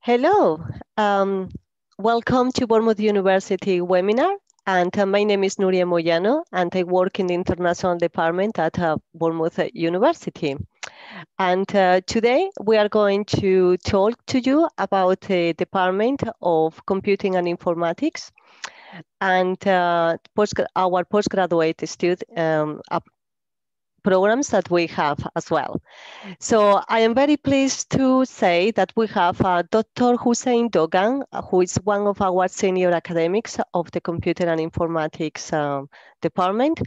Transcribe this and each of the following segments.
Hello, welcome to Bournemouth University webinar. And my name is Nuria Moyano, and I work in the international department at Bournemouth University. And today we are going to talk to you about the Department of Computing and Informatics and our postgraduate student programs that we have as well. So I am very pleased to say that we have Dr. Hussein Dogan, who is one of our senior academics of the Computer and Informatics department,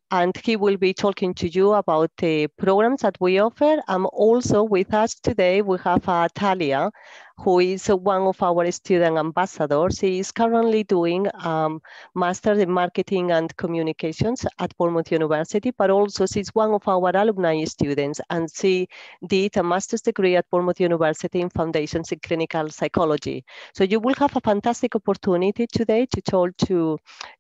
and he will be talking to you about the programs that we offer. Also with us today, we have Talia, who is one of our student ambassadors. She is currently doing Master in Marketing and Communications at Bournemouth University, but also she's one of our alumni students, and she did a master's degree at Bournemouth University in Foundations in Clinical Psychology. So you will have a fantastic opportunity today to talk to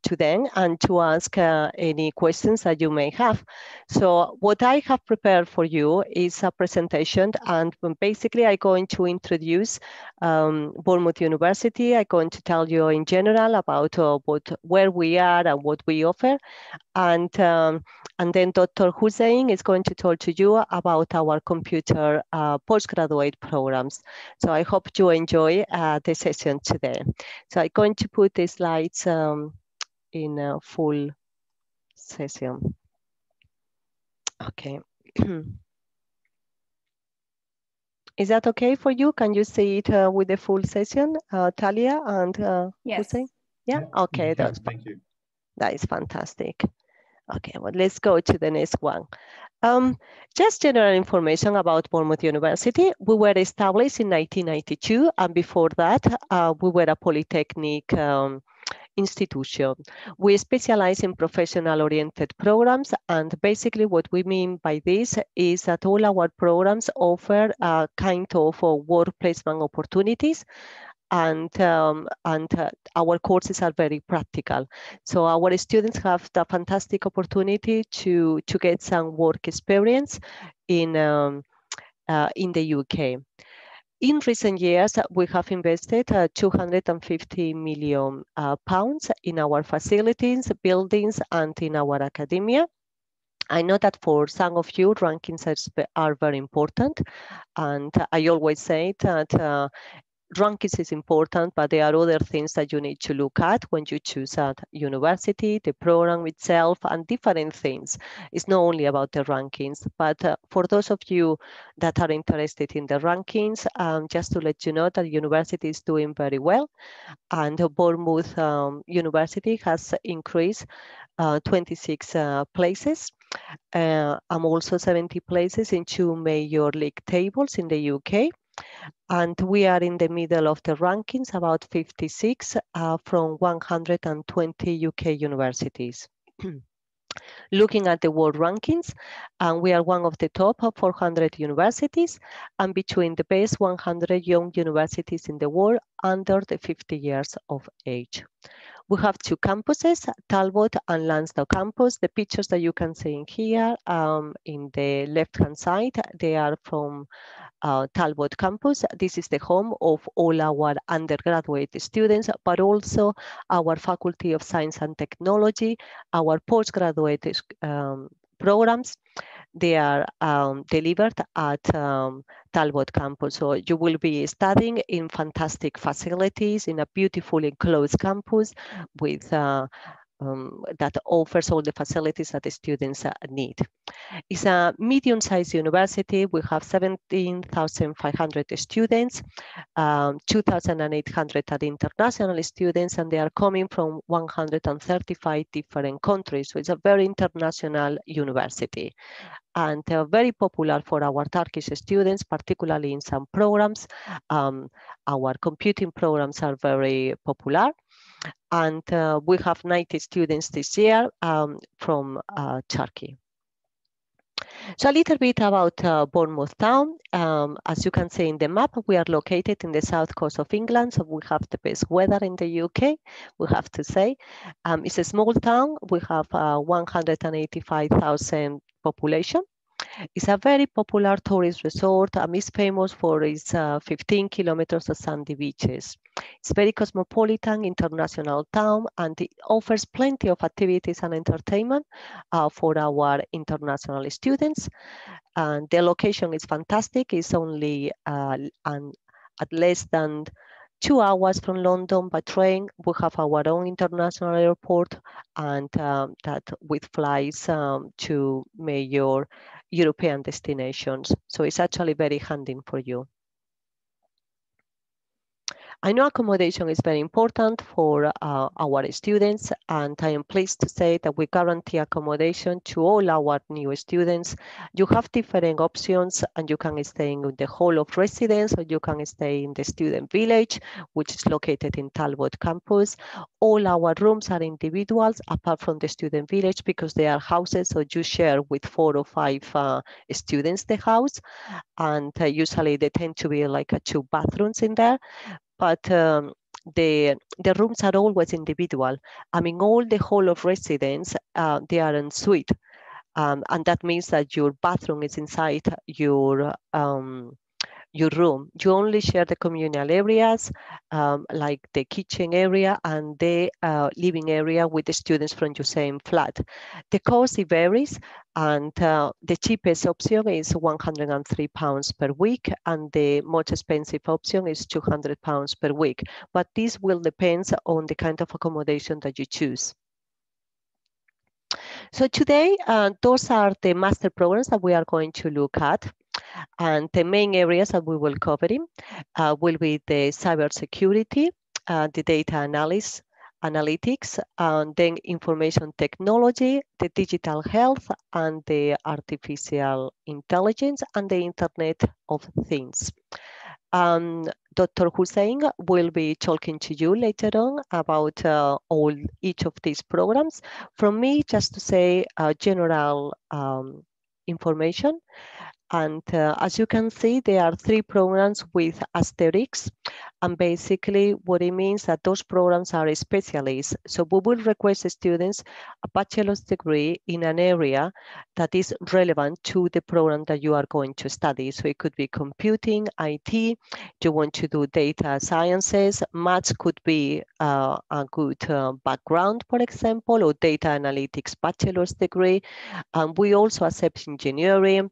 them and to ask any questions that you may have. So what I have prepared for you is a presentation, and basically I'm going to introduce Bournemouth University. I'm going to tell you in general about where we are and what we offer. And then Dr. Hussein is going to talk to you about our computer postgraduate programs. So I hope you enjoy the session today. So I'm going to put the slides in a full session. Okay. Is that okay for you? Can you see it with the full session, Talia and yes. Hussein? Yeah? Okay, thank you. That is fantastic. Okay, well, let's go to the next one. Just general information about Bournemouth University. We were established in 1992, and before that, we were a polytechnic institution. We specialize in professional-oriented programs, and basically what we mean by this is that all our programs offer a kind of work placement opportunities, and our courses are very practical. So our students have the fantastic opportunity to get some work experience in the UK. In recent years, we have invested 250 million pounds in our facilities, buildings, and in our academia. I know that for some of you, rankings are very important, and I always say that rankings is important, but there are other things that you need to look at when you choose a university, the program itself, and different things. It's not only about the rankings, but for those of you that are interested in the rankings, just to let you know that the university is doing very well, and Bournemouth University has increased 26 places. I'm also 70 places in 2 major league tables in the UK. And we are in the middle of the rankings, about 56 from 120 UK universities. Looking at the world rankings, we are one of the top 400 universities and between the best 100 young universities in the world under the 50 years of age. We have 2 campuses, Talbot and Lansdowne campus. The pictures that you can see in here in the left-hand side, they are from Talbot campus. This is the home of all our undergraduate students, but also our Faculty of Science and Technology, our postgraduate programs. They are delivered at Talbot campus. So you will be studying in fantastic facilities in a beautiful enclosed campus with that offers all the facilities that the students need. It's a medium-sized university. We have 17,500 students, 2,800 are international students, and they are coming from 135 different countries. So it's a very international university, and very popular for our Turkish students, particularly in some programs. Our computing programs are very popular. And we have 90 students this year from Turkey. So a little bit about Bournemouth town. As you can see in the map, we are located in the south coast of England, so we have the best weather in the UK, we have to say. It's a small town. We have 185,000 population. It's a very popular tourist resort and is famous for its 15 kilometers of sandy beaches. It's very cosmopolitan, international town, and it offers plenty of activities and entertainment for our international students. And the location is fantastic. It's only at less than 2 hours from London by train. We have our own international airport, and that with flights to major European destinations. So it's actually very handy for you. I know accommodation is very important for our students, and I am pleased to say that we guarantee accommodation to all our new students. You have different options, and you can stay in the hall of residence, or you can stay in the student village, which is located in Talbot campus. All our rooms are individuals, apart from the student village, because they are houses, so you share with 4 or 5 students the house, and usually they tend to be like 2 bathrooms in there. But the rooms are always individual. I mean, all the hall of residence, they are en suite. And that means that your bathroom is inside your room. You only share the communal areas, like the kitchen area and the living area with the students from your same flat. The cost, it varies, and the cheapest option is £103 per week, and the most expensive option is £200 per week. But this will depend on the kind of accommodation that you choose. So today, those are the master programs that we are going to look at. And the main areas that we will cover will be the cybersecurity, the data analytics, and then information technology, the digital health, and the artificial intelligence, and the Internet of Things. Dr. Hussein will be talking to you later on about each of these programs. From me, just to say general information. And as you can see, there are 3 programs with asterisks. And basically what it means that those programs are specialists. So we will request students a bachelor's degree in an area that is relevant to the program that you are going to study. So it could be computing, IT, you want to do data sciences, maths could be a good background, for example, or data analytics bachelor's degree. And we also accept engineering.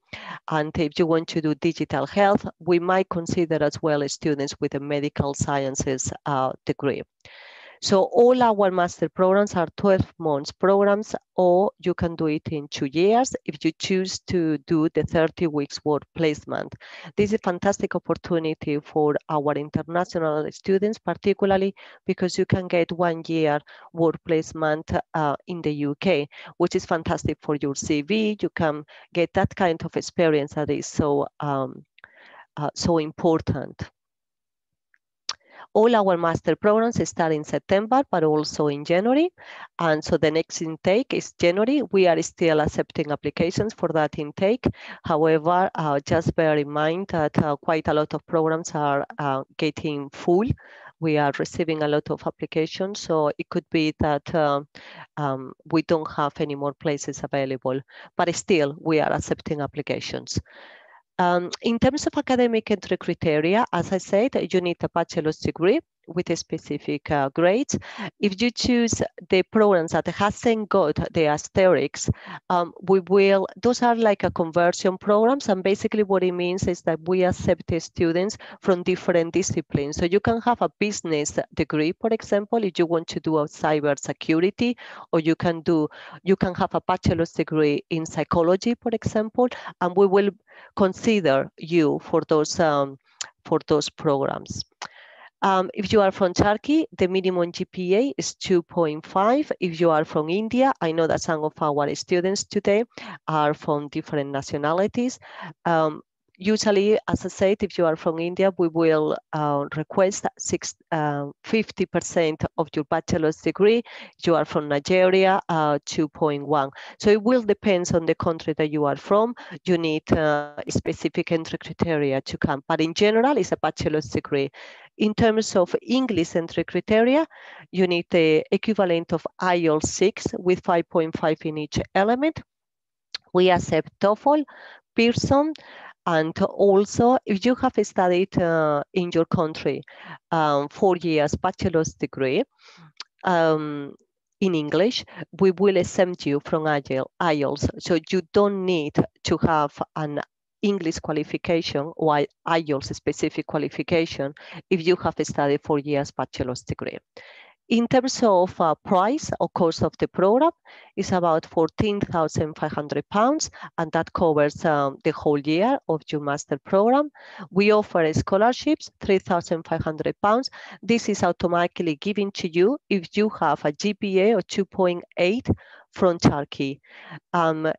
And if you want to do digital health, we might consider as well students with a medical sciences degree. So all our master programs are 12 months programs, or you can do it in 2 years if you choose to do the 30 weeks work placement. This is a fantastic opportunity for our international students, particularly because you can get 1 year work placement in the UK, which is fantastic for your CV. You can get that kind of experience that is so important. All our master programs start in September, but also in January. And so the next intake is January. We are still accepting applications for that intake. However, just bear in mind that quite a lot of programs are getting full. We are receiving a lot of applications, so it could be that we don't have any more places available, but still we are accepting applications. In terms of academic entry criteria, as I said, you need a bachelor's degree with a specific grades. If you choose the programs that hasn't got the asterisks, those are like a conversion programs. And basically what it means is that we accept the students from different disciplines. So you can have a business degree, for example, if you want to do a cybersecurity, or you can have a bachelor's degree in psychology, for example, and we will consider you for those programs. If you are from Turkey, the minimum GPA is 2.5. If you are from India, I know that some of our students today are from different nationalities. Usually, as I said, if you are from India, we will request 50% of your bachelor's degree. If you are from Nigeria, 2.1. So it will depend on the country that you are from. You need specific entry criteria to come. But in general, it's a bachelor's degree. In terms of English entry criteria, you need the equivalent of IELTS 6 with 5.5 in each element. We accept TOEFL, person. And also, if you have studied in your country 4 years bachelor's degree in English, we will exempt you from IELTS. So you don't need to have an English qualification or IELTS specific qualification if you have studied 4 years bachelor's degree. In terms of price or cost of the program, it's about £14,500, and that covers the whole year of your master program. We offer scholarships, £3,500. This is automatically given to you if you have a GPA of 2.8 from Turkey.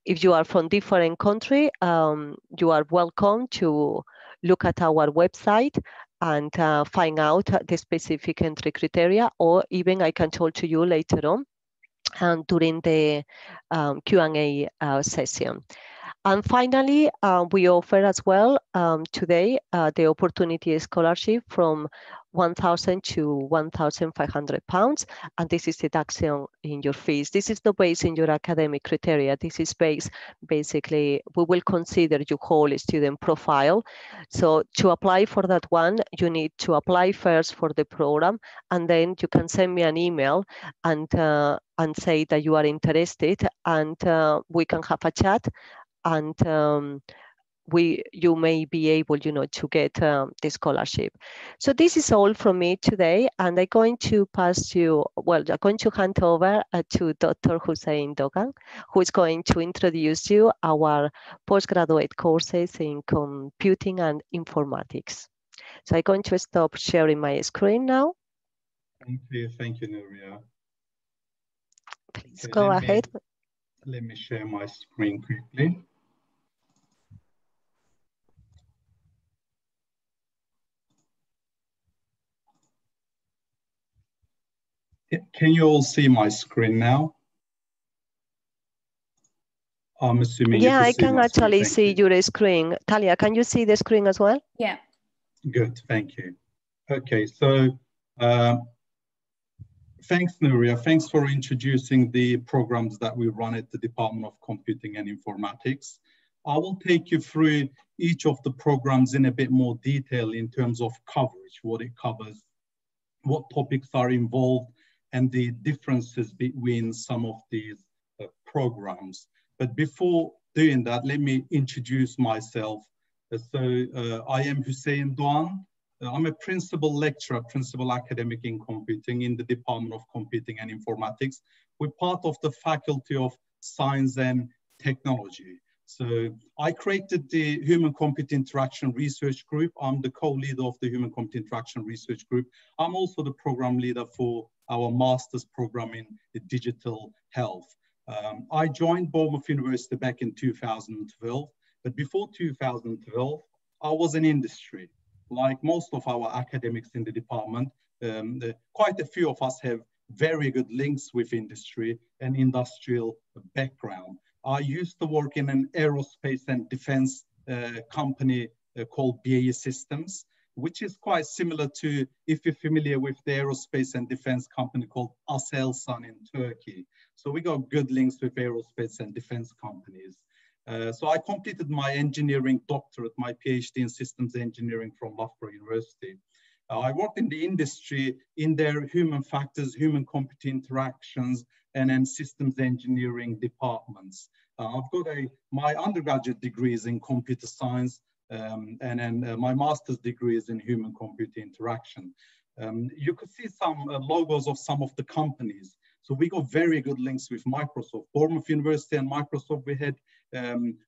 If you are from different country, you are welcome to look at our website and find out the specific entry criteria, or even I can talk to you later on during the Q&A session. And finally, we offer as well today the opportunity scholarship from £1,000 to £1,500, and this is deduction in your fees. This is not based in your academic criteria. This is based, basically, we will consider your whole student profile. So to apply for that one, you need to apply first for the program, and then you can send me an email and say that you are interested, and we can have a chat, and you may be able, to get the scholarship. So this is all from me today, and I'm going to I'm going to hand over to Dr. Hussein Dogan, who is going to introduce you our postgraduate courses in computing and informatics. So I'm going to stop sharing my screen now. Thank you, Nuria. Please go ahead. Let me share my screen quickly. Can you all see my screen now? I'm assuming. Yeah, I can actually see your screen. Talia, can you see the screen as well? Yeah. Good, thank you. Okay, so thanks, Nuria. Thanks for introducing the programs that we run at the Department of Computing and Informatics. I will take you through each of the programs in a bit more detail in terms of coverage, what it covers, what topics are involved, and the differences between some of these programs. But before doing that, let me introduce myself. I am Hussein Doğan. I'm a principal lecturer, principal academic in computing in the Department of Computing and Informatics. We're part of the Faculty of Science and Technology. So I created the Human-Computer Interaction Research Group. I'm the co-leader of the Human-Computer Interaction Research Group. I'm also the program leader for our master's program in digital health. I joined Bournemouth University back in 2012, but before 2012, I was in industry. Like most of our academics in the department, quite a few of us have very good links with industry and industrial background. I used to work in an aerospace and defense company called BAE Systems, which is quite similar to, if you're familiar with the aerospace and defense company called Aselsan in Turkey. So we got good links with aerospace and defense companies. So I completed my engineering doctorate, my PhD in systems engineering from Loughborough University. I worked in the industry in their human factors, human computer interactions, and then systems engineering departments. I've got my undergraduate degree is in computer science, and then my master's degree is in human computer interaction. You could see some logos of some of the companies. So we got very good links with Microsoft. Bournemouth University and Microsoft, we had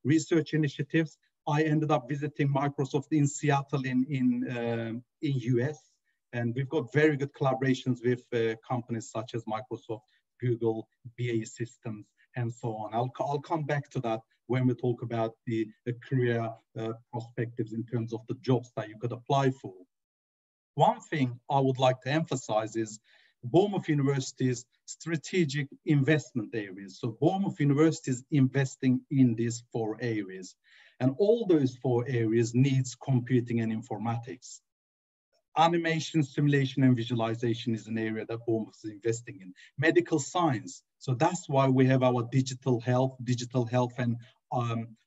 research initiatives. I ended up visiting Microsoft in Seattle in US, and we've got very good collaborations with companies such as Microsoft, Google, BAE Systems, and so on. I'll come back to that when we talk about the career perspectives in terms of the jobs that you could apply for. One thing I would like to emphasize is Bournemouth University's strategic investment areas. So Bournemouth University is investing in these 4 areas, and all those 4 areas needs computing and informatics. Animation, simulation, and visualization is an area that Bournemouth is investing in. Medical science. So that's why we have our digital health and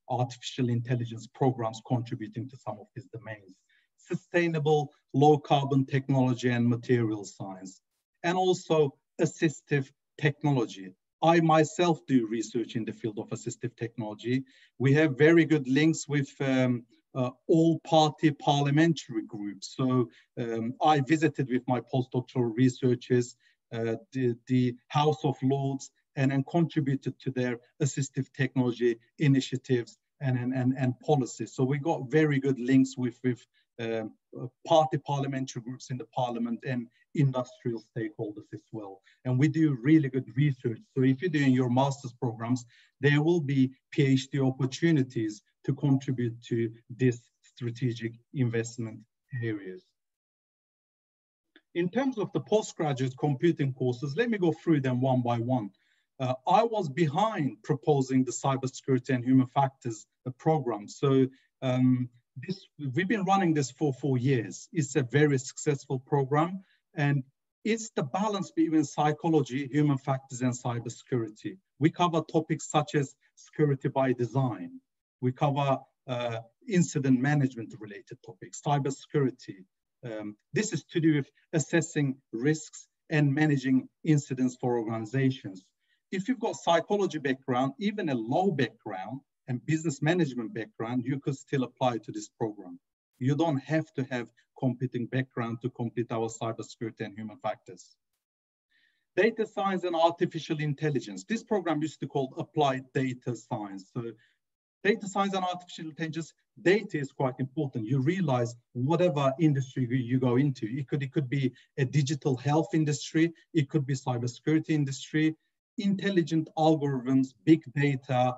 artificial intelligence programs contributing to some of these domains. Sustainable low carbon technology and material science, and also assistive technology. I myself do research in the field of assistive technology. We have very good links with all party parliamentary groups. So I visited with my postdoctoral researchers the House of Lords and contributed to their assistive technology initiatives and policies. So we got very good links with party parliamentary groups in the parliament and industrial stakeholders as well. And we do really good research. So if you're doing your master's programs, there will be PhD opportunities to contribute to this strategic investment areas. In terms of the postgraduate computing courses, let me go through them one by one. I was behind proposing the cybersecurity and human factors program. So we've been running this for 4 years. It's a very successful program, and it's the balance between psychology, human factors, and cybersecurity. We cover topics such as security by design. We cover incident management related topics, cybersecurity. This is to do with assessing risks and managing incidents for organizations. If you've got psychology background, even a low background and business management background, you could still apply to this program. You don't have to have computing background to complete our cybersecurity and human factors. Data science and artificial intelligence. This program used to be called applied data science. So data science and artificial intelligence, data is quite important. You realize whatever industry you go into, it could be a digital health industry, it could be cybersecurity industry, intelligent algorithms, big data,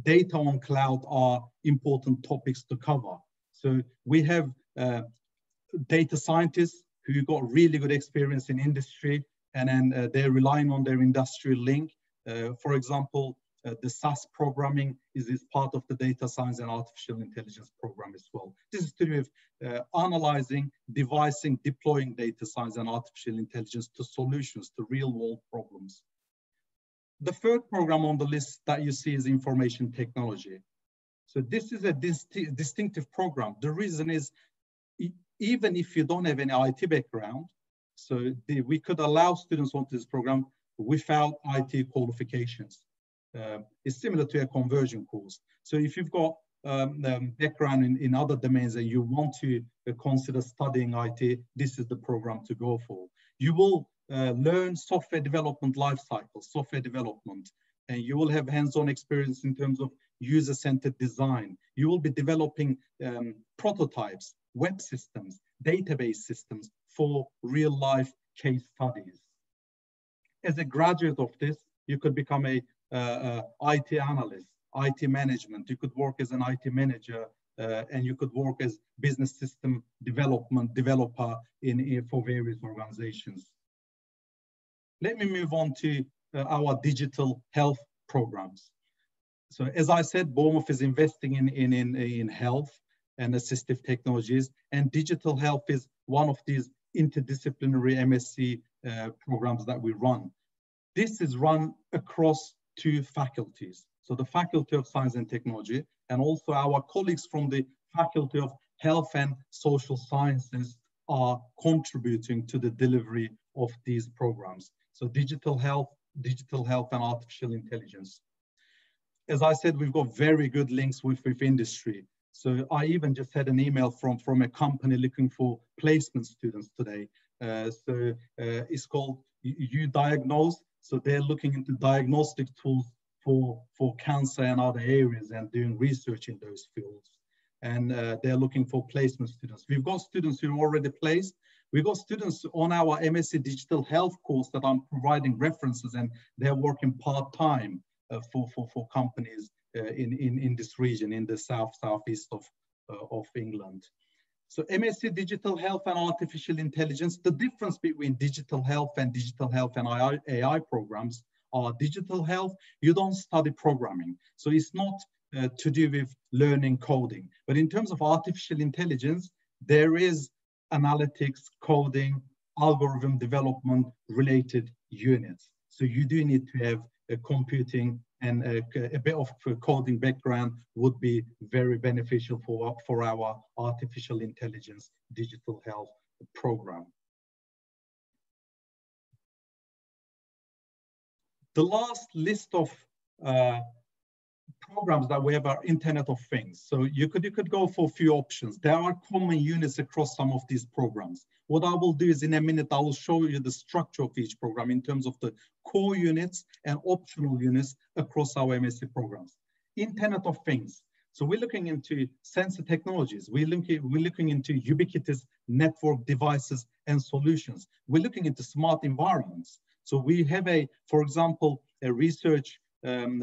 data on cloud are important topics to cover. So we have data scientists who got really good experience in industry, and then they're relying on their industrial link. For example, the SAS programming is part of the data science and artificial intelligence program as well. This is to do with analyzing, devising, deploying data science and artificial intelligence to solutions, to real world problems. The third program on the list that you see is information technology. So this is a distinctive program. The reason is, even if you don't have any IT background, so we could allow students onto this program without IT qualifications. It's similar to a conversion course. So if you've got background in other domains and you want to consider studying IT, this is the program to go for. You will learn software development lifecycle, software development, and you will have hands-on experience in terms of user-centered design. You will be developing prototypes, web systems, database systems for real-life case studies. As a graduate of this, you could become a IT analyst, IT management. You could work as an IT manager, and you could work as business system developer for various organizations. Let me move on to our digital health programs. So as I said, Bournemouth is investing in health and assistive technologies, and digital health is one of these interdisciplinary MSc programs that we run. This is run across 2 faculties. So the Faculty of Science and Technology, and also our colleagues from the Faculty of Health and Social Sciences are contributing to the delivery of these programs. So digital health and artificial intelligence. As I said, we've got very good links with industry. So I even just had an email from a company looking for placement students today. It's called UDiagnose. So they're looking into diagnostic tools for cancer and other areas and doing research in those fields. And they're looking for placement students. We've got students who are already placed. We've got students on our MSc Digital Health course that I'm providing references, and they're working part-time for companies in this region, in the southeast of England. So MSc Digital Health and Artificial Intelligence, the difference between digital health and AI programs are digital health, you don't study programming. So it's not to do with learning coding. But in terms of artificial intelligence, there is analytics, coding, algorithm development related units. So you do need to have a computing and a bit of coding background would be very beneficial for our artificial intelligence digital health program. The last list of programs that we have are Internet of Things. So you could go for a few options. There are common units across some of these programs. What I will do is in a minute, I will show you the structure of each program in terms of the core units and optional units across our MSc programs. Internet of Things. So we're looking into sensor technologies. We're looking into ubiquitous network devices and solutions. We're looking into smart environments. So we have for example, a research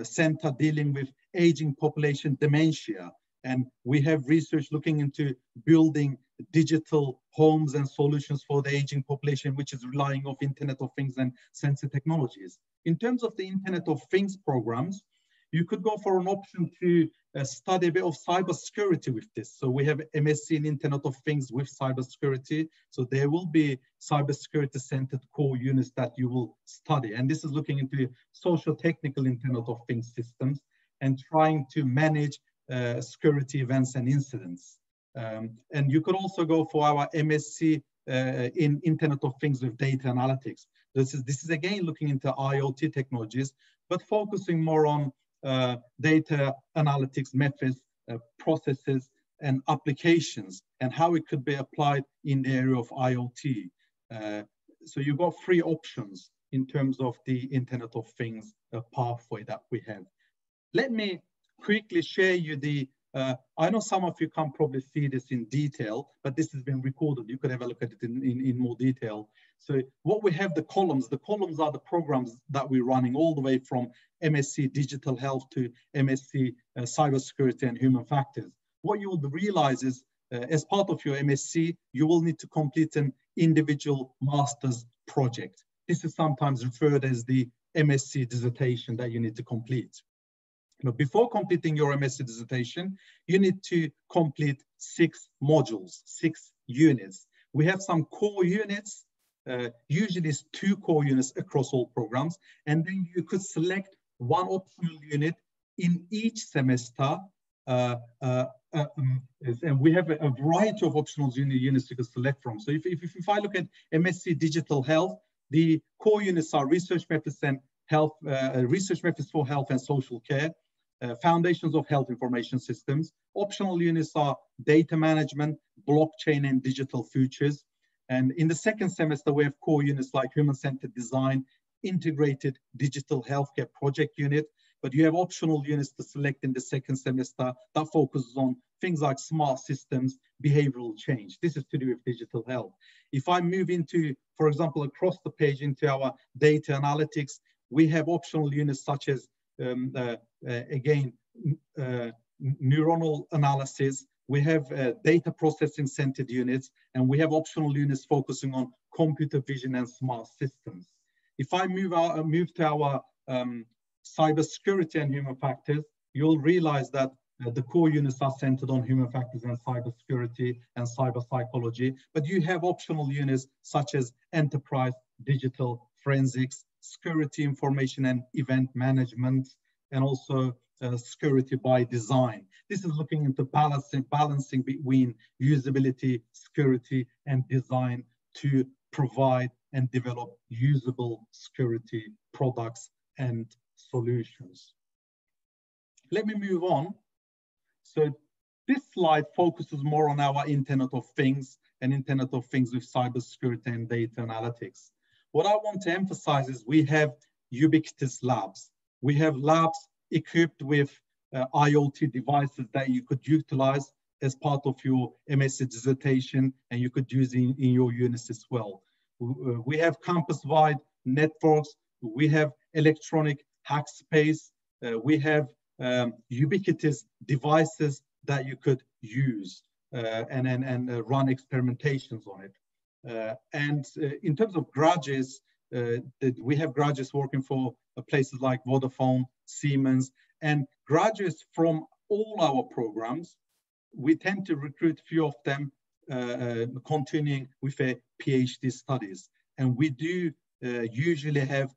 center dealing with aging population dementia. And we have research looking into building digital homes and solutions for the aging population, which is relying on Internet of Things and sensor technologies. In terms of the Internet of Things programs, you could go for an option to study a bit of cybersecurity with this. So we have MSc in Internet of Things with cybersecurity. So there will be cybersecurity centered core units that you will study. And this is looking into social technical Internet of Things systems and trying to manage security events and incidents. And you could also go for our MSc in Internet of Things with data analytics. This is again looking into IoT technologies, but focusing more on data analytics methods, processes, and applications, and how it could be applied in the area of IoT. So you've got three options in terms of the Internet of Things pathway that we have. Let me quickly share you the, I know some of you can't probably see this in detail, but this has been recorded. You could have a look at it in more detail. So what we have, the columns are the programs that we're running all the way from MSc Digital Health to MSc Cybersecurity and Human Factors. What you will realize is, as part of your MSc, you will need to complete an individual master's project. This is sometimes referred as the MSc dissertation that you need to complete. Now, before completing your MSc dissertation, you need to complete 6 modules, 6 units. We have some core units, usually it's 2 core units across all programs, and then you could select 1 optional unit in each semester. And we have a variety of optional units you can select from. So if I look at MSc Digital Health, the core units are research methods and health, research methods for health and social care, foundations of health information systems. Optional units are data management, blockchain, and digital futures. And in the second semester, we have core units like human-centered design, integrated digital healthcare project unit. But you have optional units to select in the second semester that focuses on things like smart systems, behavioral change. This is to do with digital health. If I move into, for example, across the page into our data analytics, we have optional units such as, again, neuronal analysis. We have data processing centered units, and we have optional units focusing on computer vision and smart systems. If I move to our cybersecurity and human factors, you'll realize that the core units are centered on human factors and cybersecurity and cyber psychology, but you have optional units such as enterprise, digital, forensics, security information and event management, and also security by design. This is looking into balancing between usability, security, and design to provide and develop usable security products and solutions. Let me move on. So this slide focuses more on our Internet of Things and Internet of Things with cybersecurity and data analytics. What I want to emphasize is we have ubiquitous labs. We have labs equipped with IoT devices that you could utilize as part of your MSc dissertation, and you could use in your units as well. We have campus-wide networks. We have electronic hack space. We have ubiquitous devices that you could use and run experimentations on it. And in terms of graduates, we have graduates working for places like Vodafone, Siemens, and graduates from all our programs. We tend to recruit few of them continuing with a PhD studies. And we do usually have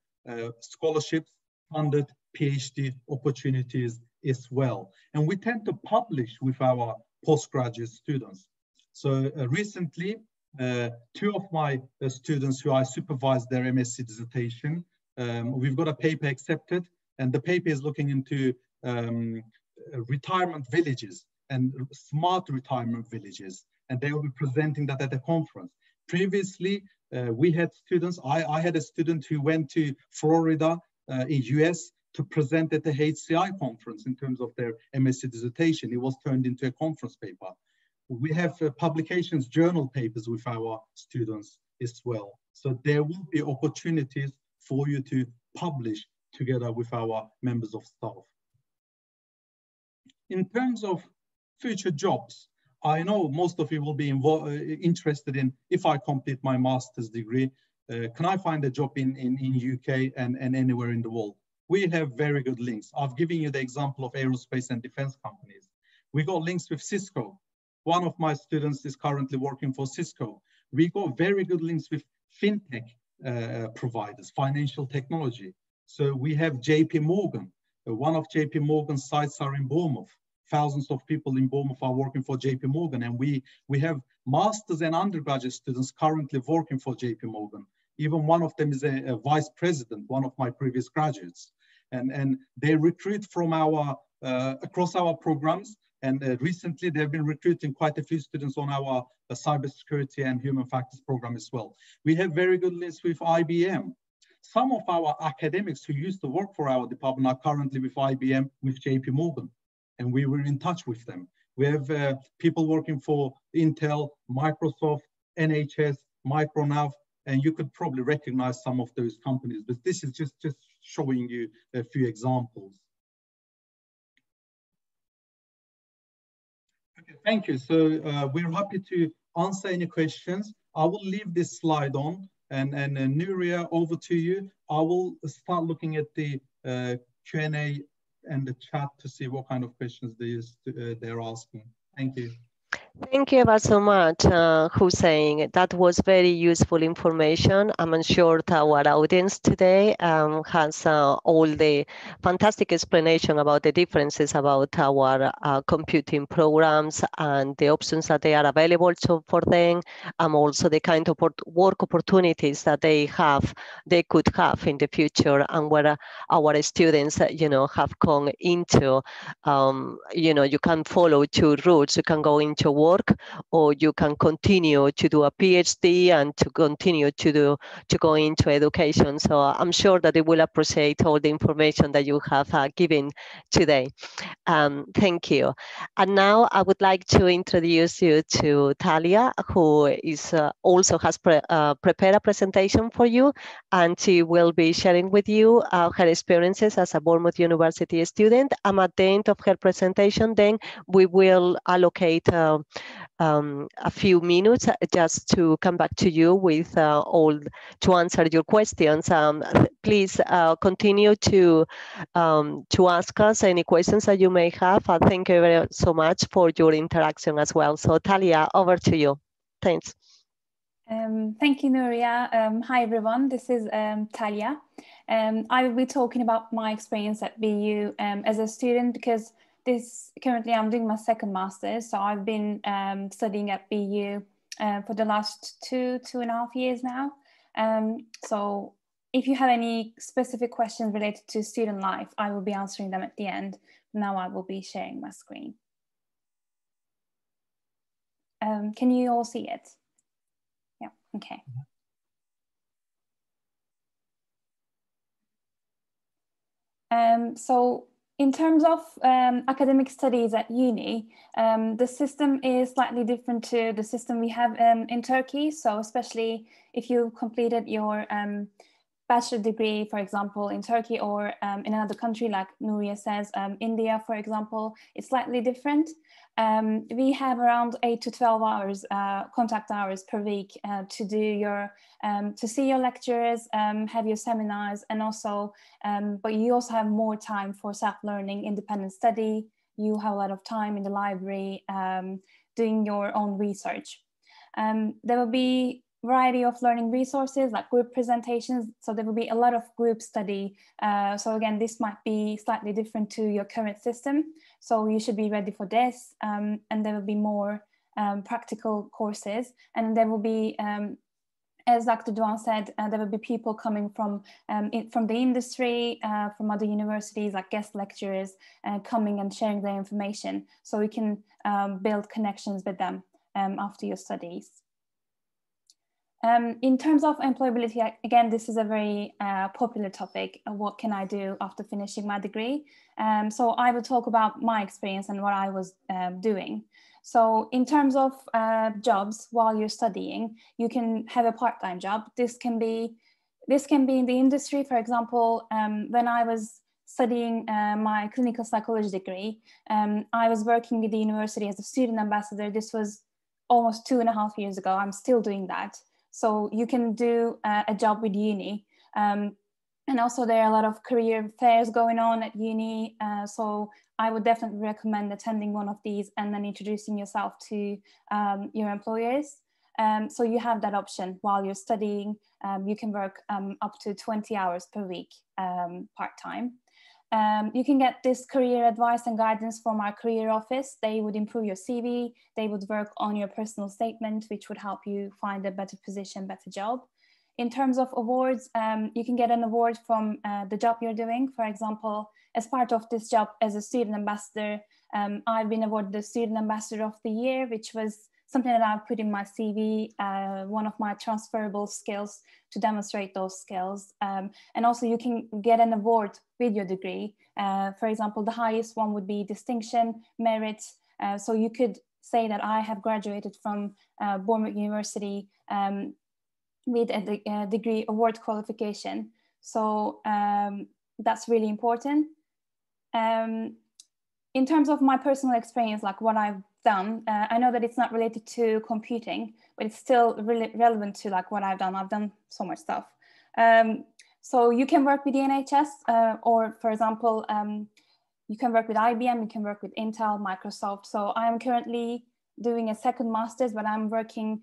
scholarships funded PhD opportunities as well. And we tend to publish with our postgraduate students. So recently, two of my students who I supervised their MSc dissertation, we've got a paper accepted, and the paper is looking into retirement villages and smart retirement villages, and they will be presenting that at a conference. Previously, we had students, I had a student who went to Florida in US to present at the HCI conference in terms of their MSc dissertation. It was turned into a conference paper. We have publications, journal papers with our students as well. So there will be opportunities for you to publish together with our members of staff. In terms of future jobs, I know most of you will be interested in, if I complete my master's degree, can I find a job in UK and anywhere in the world? We have very good links. I've given you the example of aerospace and defense companies. We got links with Cisco. One of my students is currently working for Cisco. We got very good links with fintech providers, financial technology. So we have JP Morgan. One of JP Morgan's sites are in Bournemouth. Thousands of people in Bournemouth are working for JP Morgan, and we have masters and undergraduate students currently working for JP Morgan. Even one of them is a vice president, one of my previous graduates. And they recruit from our, across our programs. And recently they've been recruiting quite a few students on our cybersecurity and human factors program as well. We have very good links with IBM. Some of our academics who used to work for our department are currently with IBM, with JP Morgan, and we were in touch with them. We have people working for Intel, Microsoft, NHS, Micronav, and you could probably recognize some of those companies, but this is just showing you a few examples. Okay, thank you. So we're happy to answer any questions. I will leave this slide on, and Nuria, over to you. I will start looking at the Q&A and the chat to see what kind of questions they're asking. Thank you. Thank you ever so much, Hussein. That was very useful information. I'm sure that our audience today has all the fantastic explanation about the differences about our computing programs and the options that they are available for them, and also the kind of work opportunities that they could have in the future, and where our students, have gone into. You can follow two routes. You can go into work, or you can continue to do a PhD and to continue to go into education. So I'm sure that they will appreciate all the information that you have given today. Thank you. And now I would like to introduce you to Talia, who is also has prepared a presentation for you, and she will be sharing with you her experiences as a Bournemouth University student. And at the end of her presentation, then we will allocate a few minutes just to come back to you with to answer your questions. Please continue to ask us any questions that you may have. Thank you very so much for your interaction as well. So Talia, over to you. Thanks. Thank you, Nuria. Hi, everyone. This is Talia. I will be talking about my experience at BU as a student, because currently I'm doing my second master's. So I've been studying at BU for the last two and a half years now. So if you have any specific questions related to student life, I will be answering them at the end. Now I will be sharing my screen. Can you all see it? Yeah, okay. So in terms of academic studies at uni, the system is slightly different to the system we have in Turkey. So especially if you completed your bachelor degree, for example, in Turkey or in another country, like Nuria says, India, for example, it's slightly different. We have around 8 to 12 hours, contact hours per week to do your, to see your lecturers, have your seminars, and also, but you also have more time for self-learning, independent study. You have a lot of time in the library doing your own research. There will be variety of learning resources like group presentations. So there will be a lot of group study. So again, this might be slightly different to your current system. So you should be ready for this. And there will be more practical courses. And there will be, as Dr. Duan said, there will be people coming from the industry, from other universities, like guest lecturers, coming and sharing their information. So you can build connections with them after your studies. In terms of employability, again, this is a very popular topic. What can I do after finishing my degree? So I will talk about my experience and what I was doing. So in terms of jobs while you're studying, you can have a part-time job. This can be in the industry. For example, when I was studying my clinical psychology degree, I was working with the university as a student ambassador. This was almost 2.5 years ago. I'm still doing that. So you can do a job with uni. And also there are a lot of career fairs going on at uni. So I would definitely recommend attending one of these and then introducing yourself to your employers. So you have that option while you're studying. You can work up to 20 hours per week part-time. You can get this career advice and guidance from our career office. They would improve your CV. They would work on your personal statement, which would help you find a better position, better job. In terms of awards, you can get an award from the job you're doing. For example, as part of this job as a student ambassador, I've been awarded the Student Ambassador of the Year, which was something that I've put in my CV, one of my transferable skills to demonstrate those skills. And also you can get an award with your degree. For example, the highest one would be distinction, merit. So you could say that I have graduated from Bournemouth University with a degree award qualification. So that's really important. In terms of my personal experience, like what I've done, I know that it's not related to computing, but it's still really relevant to like what I've done. I've done so much stuff. So you can work with the NHS, or for example, you can work with IBM, you can work with Intel, Microsoft. So I'm currently doing a second master's, but I'm working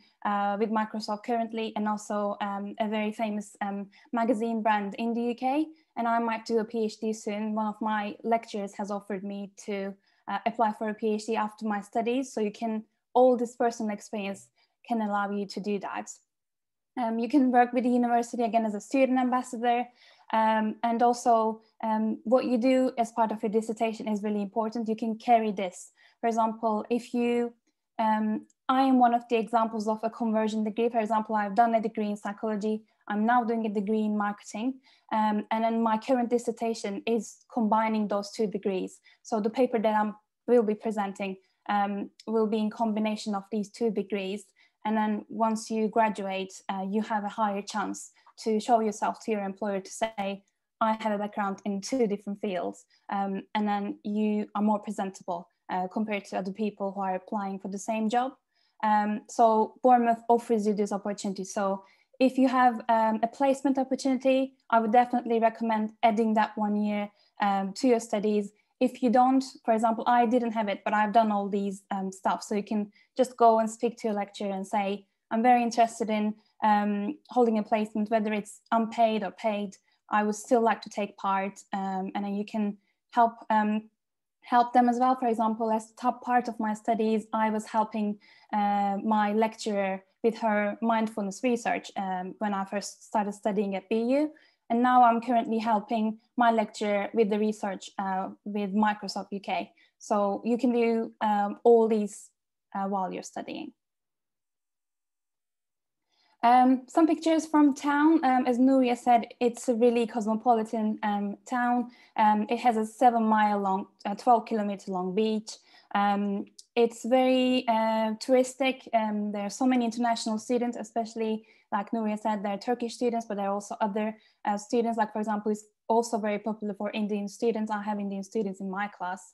with Microsoft currently, and also a very famous magazine brand in the UK. And I might do a PhD soon. One of my lecturers has offered me to apply for a PhD after my studies. So you can, all this personal experience can allow you to do that. You can work with the university again as a student ambassador. And also what you do as part of your dissertation is really important. You can carry this. For example, if you, I am one of the examples of a conversion degree. For example, I've done a degree in psychology. I'm now doing a degree in marketing. And then my current dissertation is combining those two degrees. So the paper that I will be presenting will be in combination of these two degrees. And then once you graduate, you have a higher chance to show yourself to your employer to say, I have a background in two different fields. And then you are more presentable compared to other people who are applying for the same job. So Bournemouth offers you this opportunity. So if you have a placement opportunity, I would definitely recommend adding that 1 year to your studies. If you don't, for example, I didn't have it, but I've done all these stuff. So you can just go and speak to your lecturer and say, I'm very interested in holding a placement, whether it's unpaid or paid. I would still like to take part, and then you can help them as well. For example, as top part of my studies, I was helping my lecturer with her mindfulness research when I first started studying at BU. And now I'm currently helping my lecturer with the research with Microsoft UK. So you can do all these while you're studying. Some pictures from town. As Nuria said, it's a really cosmopolitan town. It has a 7-mile long, 12-kilometer long beach. It's very touristic. There are so many international students, especially like Nuria said, there are Turkish students, but there are also other students. Like, for example, it's also very popular for Indian students. I have Indian students in my class.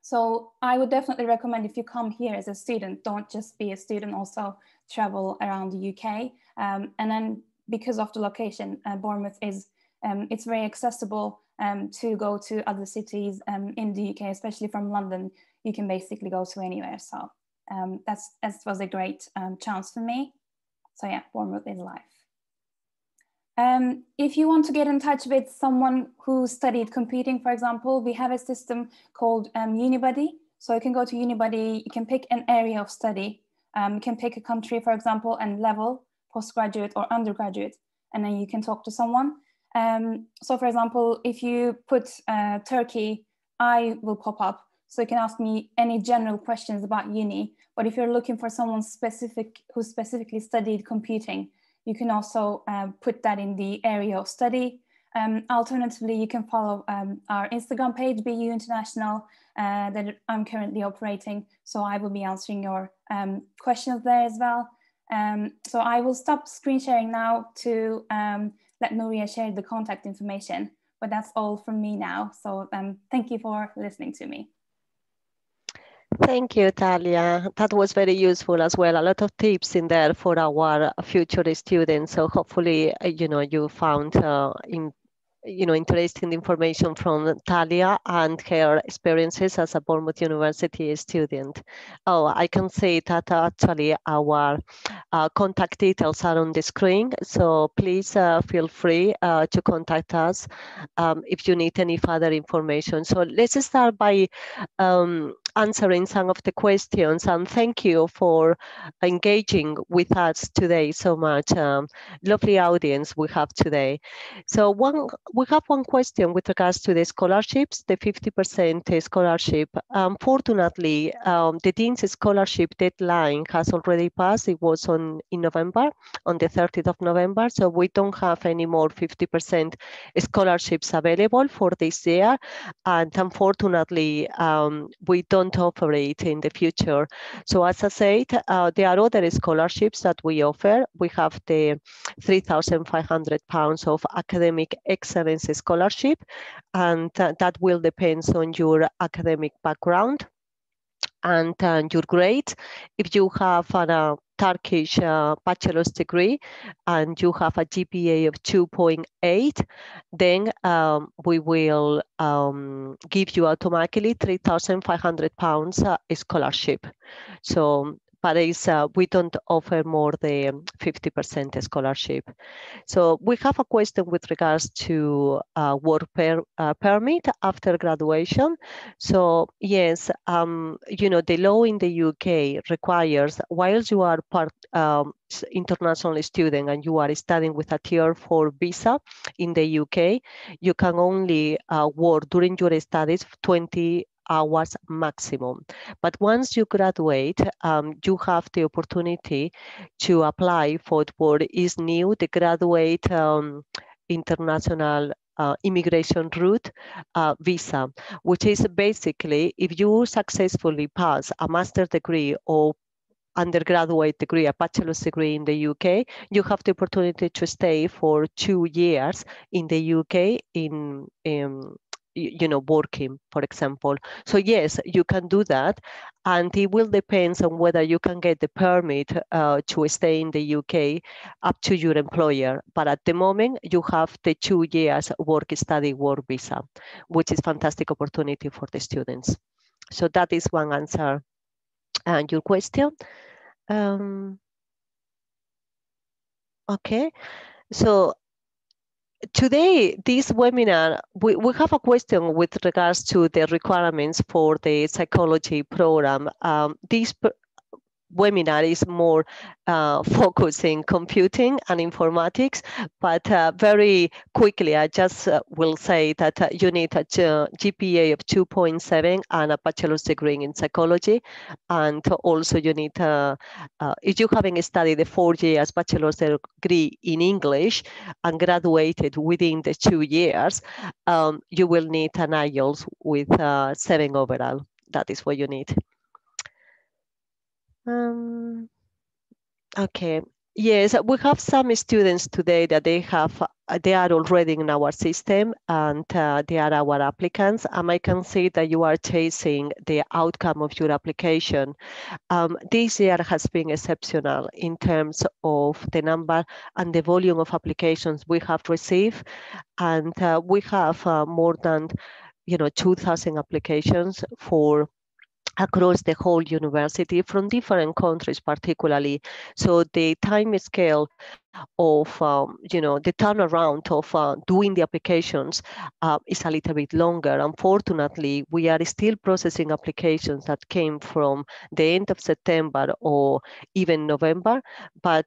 So I would definitely recommend, if you come here as a student, don't just be a student, also travel around the UK. And then because of the location, Bournemouth is, it's very accessible to go to other cities in the UK, especially from London. You can basically go to anywhere. So that was a great chance for me. So yeah, Bournemouth is live. If you want to get in touch with someone who studied computing, for example, we have a system called Unibuddy. So you can go to Unibuddy, you can pick an area of study. You can pick a country, for example, and level, postgraduate or undergraduate, and then you can talk to someone. So for example, if you put Turkey, I will pop up. So you can ask me any general questions about uni. But if you're looking for someone specific who specifically studied computing, you can also put that in the area of study. Alternatively, you can follow our Instagram page, BU International, that I'm currently operating. So I will be answering your questions there as well. So I will stop screen sharing now to let Nuria share the contact information. But that's all from me now. So thank you for listening to me. Thank you, Talia. That was very useful as well. A lot of tips in there for our future students. So hopefully, you found interesting information from Talia and her experiences as a Bournemouth University student. Oh, I can say that actually our contact details are on the screen. So please feel free to contact us if you need any further information. So let's start by answering some of the questions, and thank you for engaging with us today so much. Lovely audience we have today. So we have one question with regards to the scholarships, the 50% scholarship. Unfortunately, the Dean's scholarship deadline has already passed. It was in November, on the 30th of November. So we don't have any more 50% scholarships available for this year. And unfortunately, we don't offer it in the future. So as I said, there are other scholarships that we offer. We have the £3,500 of academic excellence scholarship, and that will depend on your academic background and your grade. If you have a Turkish bachelor's degree and you have a GPA of 2.8, then we will give you automatically £3,500 scholarship. So, but we don't offer more than 50% scholarship. So we have a question with regards to work permit after graduation. So yes, the law in the UK requires, while you are international student and you are studying with a tier 4 visa in the UK, you can only work during your studies 20 hours maximum. But once you graduate, you have the opportunity to apply for what is new, the graduate international immigration route visa, which is basically if you successfully pass a master's degree or undergraduate degree, a bachelor's degree in the UK, you have the opportunity to stay for 2 years in the UK in working, for example. So yes, you can do that, and it will depend on whether you can get the permit to stay in the UK up to your employer. But at the moment, you have the 2 years work-study work visa, which is fantastic opportunity for the students. So that is one answer and your question. Okay, so today, this webinar, we have a question with regards to the requirements for the psychology program. This webinar is more focusing computing and informatics, but very quickly, I just will say that you need a GPA of 2.7 and a bachelor's degree in psychology. And also you need, if you haven't studied the 4 years bachelor's degree in English and graduated within the 2 years, you will need an IELTS with 7 overall. That is what you need. Okay. Yes, we have some students today that they are already in our system and they are our applicants. And I can see that you are chasing the outcome of your application. This year has been exceptional in terms of the number and the volume of applications we have received. And we have more than 2,000 applications for across the whole university from different countries particularly. So the time scale of the turnaround of doing the applications is a little bit longer. Unfortunately, we are still processing applications that came from the end of September or even November, but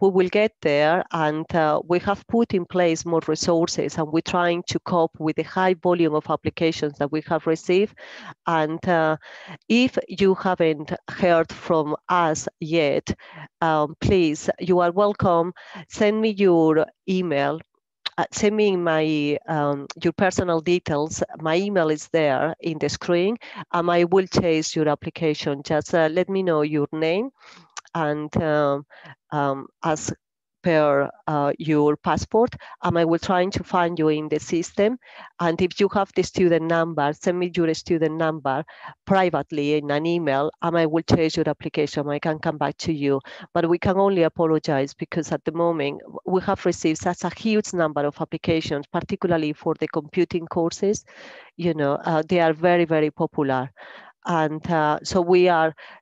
we will get there, and we have put in place more resources, and we're trying to cope with the high volume of applications that we have received. And if you haven't heard from us yet, please, you are welcome. Send me your email. Send me your personal details. My email is there in the screen, and I will chase your application. Just let me know your name and as per your passport, and I will try to find you in the system. And if you have the student number, send me your student number privately in an email, and I will chase your application. I can come back to you, but we can only apologize because at the moment we have received such a huge number of applications, particularly for the computing courses. They are very, very popular. And so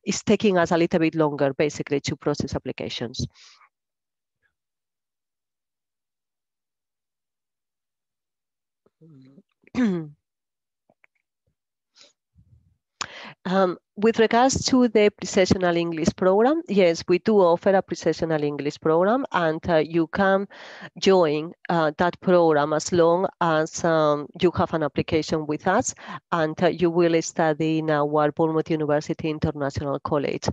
it's taking us a little bit longer basically to process applications. With regards to the pre-sessional English program, yes, we do offer a pre-sessional English program, and you can join that program as long as you have an application with us, and you will study in our Bournemouth University International College.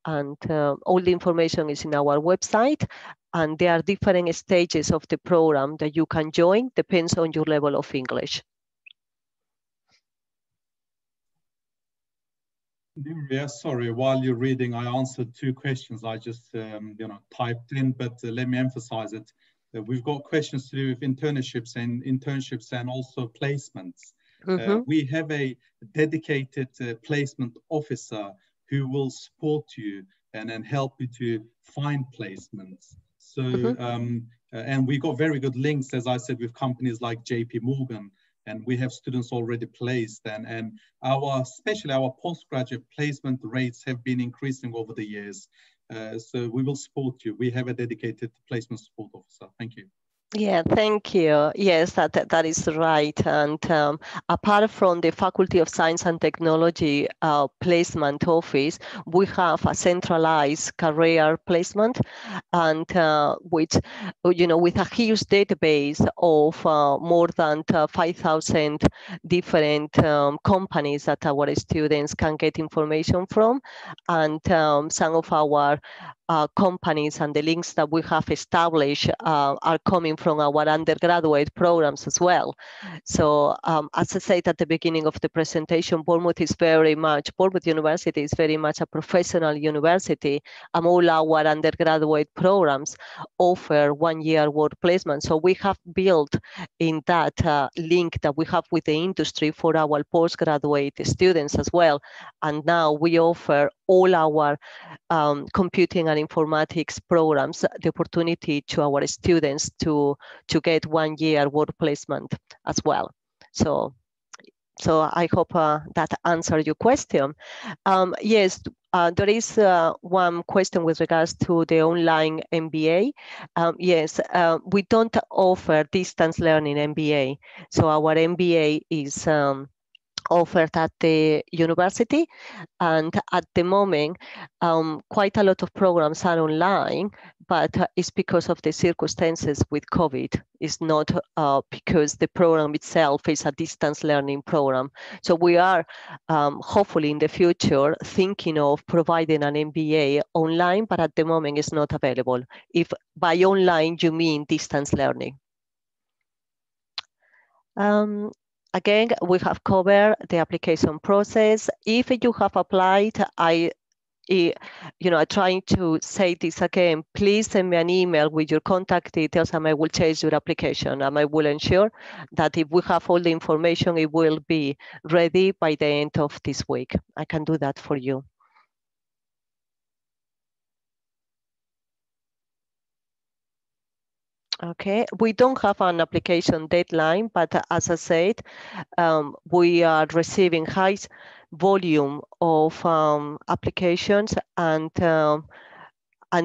And all the information is in our website, and there are different stages of the program that you can join, depends on your level of English. Yes, sorry, while you're reading, I answered 2 questions I just typed in, but let me emphasize it. We've got questions to do with internships and also placements. Mm-hmm. We have a dedicated placement officer who will support you and help you to find placements. So, mm-hmm. And we got very good links, as I said, with companies like JP Morgan. And we have students already placed, and especially our postgraduate placement rates have been increasing over the years. So we will support you. We have a dedicated placement support officer. Thank you. Yeah, thank you. Yes, that is right. And apart from the Faculty of Science and Technology placement office, we have a centralized career placement, and which, with a huge database of more than 5,000 different companies that our students can get information from, and some of our companies and the links that we have established are coming from our undergraduate programs as well. So as I said at the beginning of the presentation, Bournemouth University is very much a professional university, and all our undergraduate programs offer 1-year work placement. So we have built in that link that we have with the industry for our postgraduate students as well. And now we offer all our computing and informatics programs the opportunity to our students to get 1-year work placement as well. So I hope that answered your question. Yes, there is one question with regards to the online MBA. Yes, we don't offer distance learning MBA. So our MBA is offered at the university, and at the moment quite a lot of programs are online, but it's because of the circumstances with COVID. It's not because the program itself is a distance learning program. So we are hopefully in the future thinking of providing an MBA online, but at the moment it's not available, if by online you mean distance learning. Again, we have covered the application process. If you have applied, I'm trying to say this again, please send me an email with your contact details, and I will change your application, and I will ensure that if we have all the information, it will be ready by the end of this week. I can do that for you. Okay, we don't have an application deadline, but as I said, we are receiving high volume of applications, and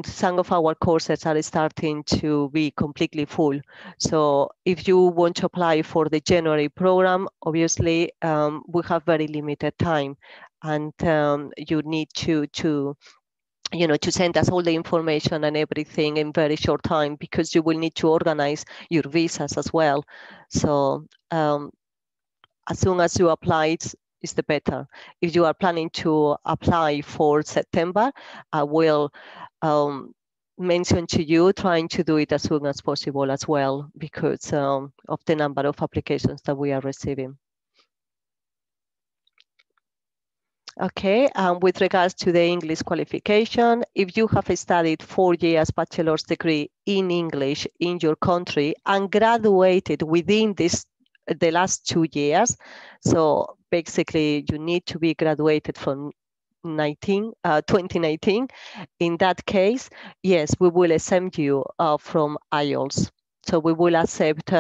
some of our courses are starting to be completely full. So if you want to apply for the January program, obviously we have very limited time, and you need to send us all the information and everything in very short time, because you will need to organize your visas as well. So as soon as you apply, it's the better. If you are planning to apply for September, I will mention to you trying to do it as soon as possible as well, because of the number of applications that we are receiving. Okay, with regards to the English qualification, if you have studied 4 years bachelor's degree in English in your country and graduated within the last 2 years, so basically you need to be graduated from 2019. In that case, yes, we will exempt you from IELTS. So we will accept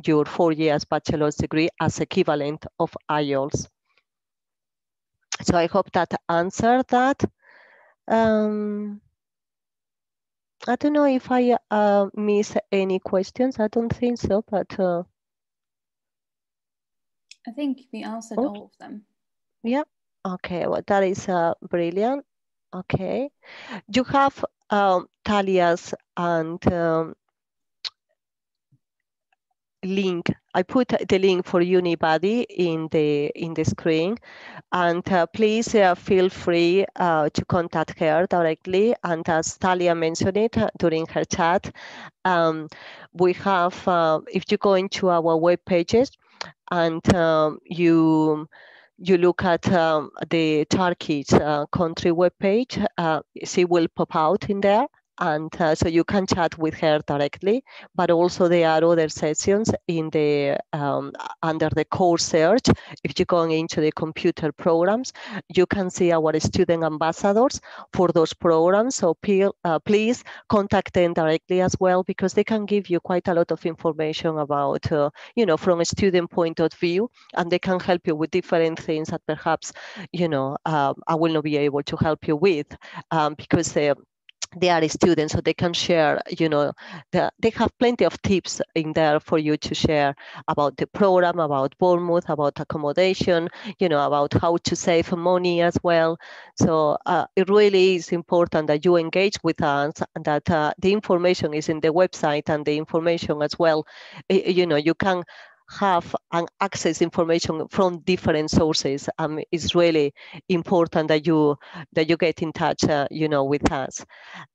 your 4 years bachelor's degree as equivalent of IELTS. So I hope that answered that. I don't know if I miss any questions. I don't think so, but I think we answered all of them. Yeah. Okay. Well, that is brilliant. Okay. You have Talia's and link. I put the link for Unibody in the screen, and please feel free to contact her directly. And as Talia mentioned it during her chat, we have, if you go into our web pages and you look at the Turkish country web page, she will pop out in there. And so you can chat with her directly, but also there are other sessions in the under the course search. If you go into the computer programs, you can see our student ambassadors for those programs. So please contact them directly as well, because they can give you quite a lot of information about, from a student point of view, and they can help you with different things that perhaps, I will not be able to help you with, because they are students, so they can share, they have plenty of tips in there for you to share about the program, about Bournemouth, about accommodation, about how to save money as well. So it really is important that you engage with us, and that the information is in the website, and the information as well, you can have and access information from different sources. It's really important that you get in touch, with us.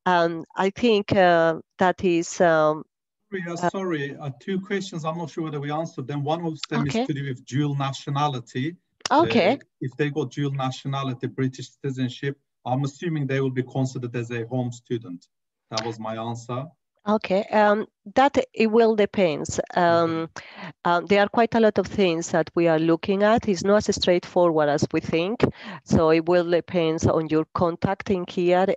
I think that is. Sorry, 2 questions. I'm not sure whether we answered them. One of them is to do with dual nationality. Okay. If they got dual nationality, British citizenship, I'm assuming they will be considered as a home student. That was my answer. Okay, that it will depends. There are quite a lot of things that we are looking at. It's not as straightforward as we think. So it will depend on your contacting here,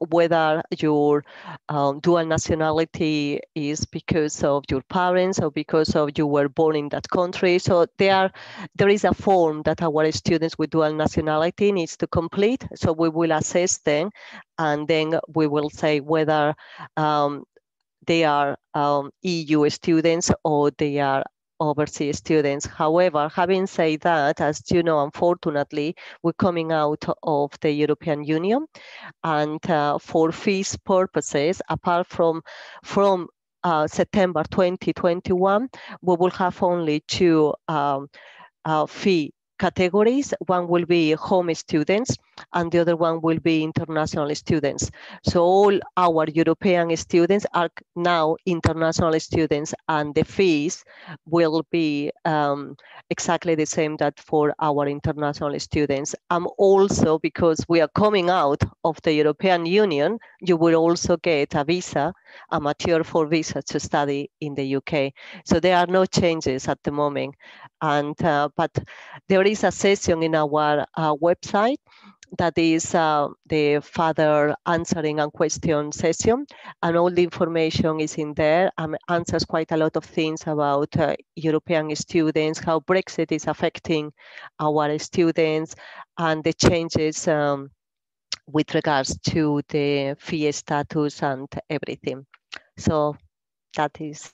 whether your dual nationality is because of your parents or because of you were born in that country. So there is a form that our students with dual nationality needs to complete. So we will assess them, and then we will say whether they are EU students or they are overseas students. However, having said that, as you know, unfortunately, we're coming out of the European Union, and for fees purposes, apart from September 2021, we will have only 2 fee categories. One will be home students, and the other one will be international students. So all our European students are now international students, and the fees will be exactly the same that for our international students. Also, because we are coming out of the European Union, you will also get a visa, a Mature 4 visa to study in the UK. So there are no changes at the moment. And but there is a session in our website that is the father answering and question session, and all the information is in there. Answers quite a lot of things about European students, how Brexit is affecting our students, and the changes with regards to the fee status and everything. So that is.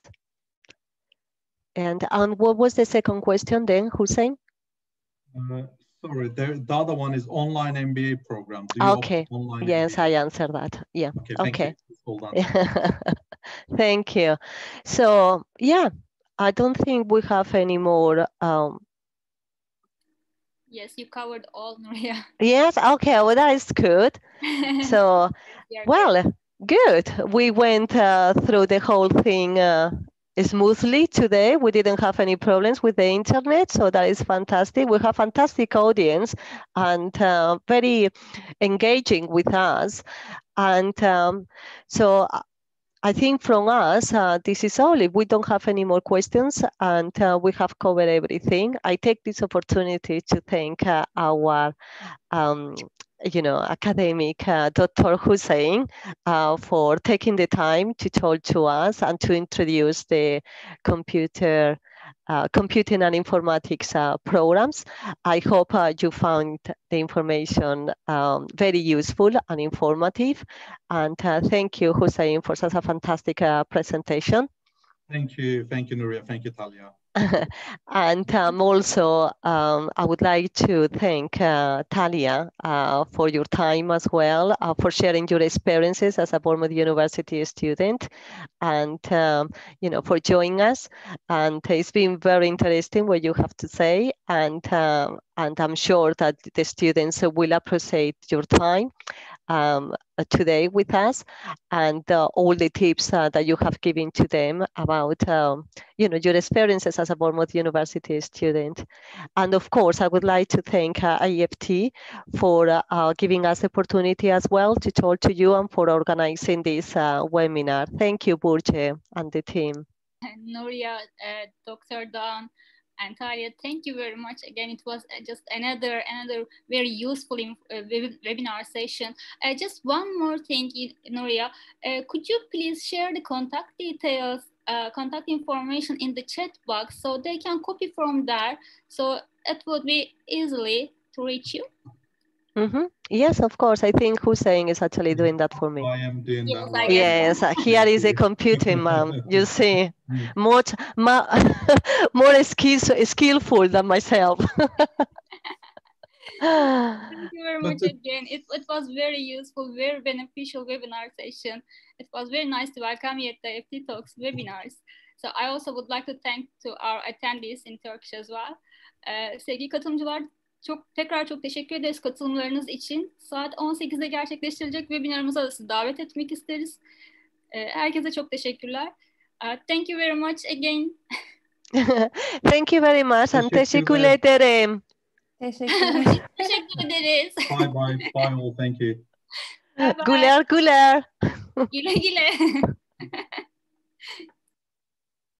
And what was the second question then, Hussein? Sorry, the other one is online MBA program. Okay. Online yes, MBA? I answered that. Yeah. Okay. Thank Okay. You. Thank you. So yeah, I don't think we have any more. Yes, you covered all, Nuria. Yes. Okay. Well, that is good. So, well, good. We went through the whole thing smoothly today. We didn't have any problems with the internet, so that is fantastic. We have fantastic audience and very engaging with us. And so I think from us, this is all. If we don't have any more questions and we have covered everything, I take this opportunity to thank our academic Dr. Hussein for taking the time to talk to us and to introduce the computing and informatics programs. I hope you found the information very useful and informative. And thank you, Hussein, for such a fantastic presentation. Thank you, Nuria. Thank you, Talia. And also, I would like to thank Talia for your time as well, for sharing your experiences as a Bournemouth University student, and for joining us. And it's been very interesting what you have to say, and I'm sure that the students will appreciate your time today with us, and all the tips that you have given to them about your experiences as a Bournemouth University student. And of course, I would like to thank IEFT for giving us the opportunity as well to talk to you and for organizing this webinar. Thank you, Burcu and the team. Nuria, Dr. Dan, and Talia, thank you very much. Again, it was just another very useful webinar session. Just one more thing, Nuria, could you please share the contact details, contact information in the chat box so they can copy from there, so it would be easily to reach you? Mm-hmm. Yes, of course. I think Hussein is actually doing that for me. I am doing that. Right. Yes, here is a computing man. You see, more skillful than myself. Thank you very much again. It was very useful, very beneficial webinar session. It was very nice to welcome you at the IEFT Talks webinars. So I also would like to thank to our attendees in Turkish as well. Sevgili katılımcılar, tekrar çok teşekkür ederiz katılımlarınız için. Saat 18'de gerçekleştirilecek webinarımıza da sizi davet etmek isteriz. Herkese çok teşekkürler. Thank you very much again. Thank you very much and teşekkür ederim. Teşekkür ederiz. Bye all. Thank you. Güler güler. Güle güle.